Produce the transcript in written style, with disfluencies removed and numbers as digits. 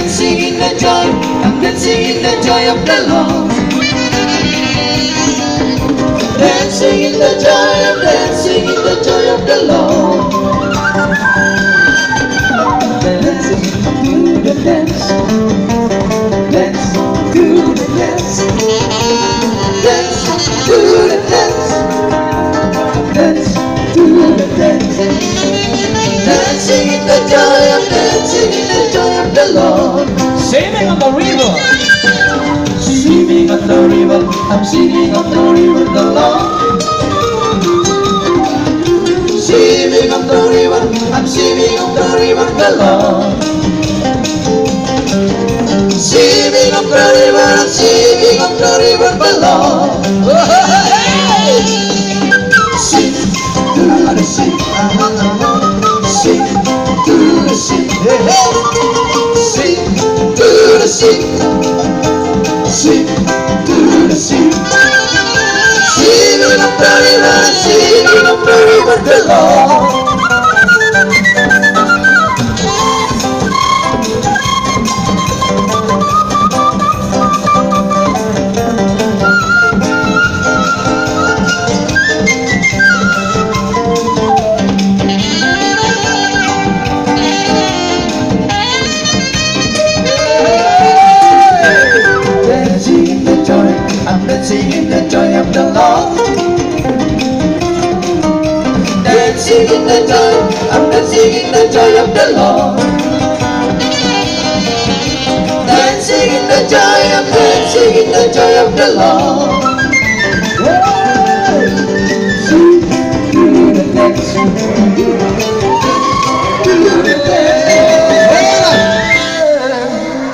dancing in the joy, I'm dancing in the joy of the Lord. Dancing in the joy, I'm dancing in the joy of the Lord. Dancing to the dance, dance to the dance, dance to the dance, dance to the dance. Dancing in the joy, I'm dancing in the joy of the Lord. Sailing on the river. Swimming on the river, I'm singing on the river, the Lord. Swimming on the river, I'm swimming on the river, the Lord. Swimming on the river, I'm swimming on the river, the Lord. Sing to the sea, sing to the sea, sing to the sea, sing to the sea. Singing up the river, singing up the river, the Lord. Dancing in the joy, I'm dancing in the joy of the Lord. Dancing in the joy, I'm dancing in the joy of the Lord. Dancing in the joy, I'm dancing in the joy of the Lord. Sing to the dance, to the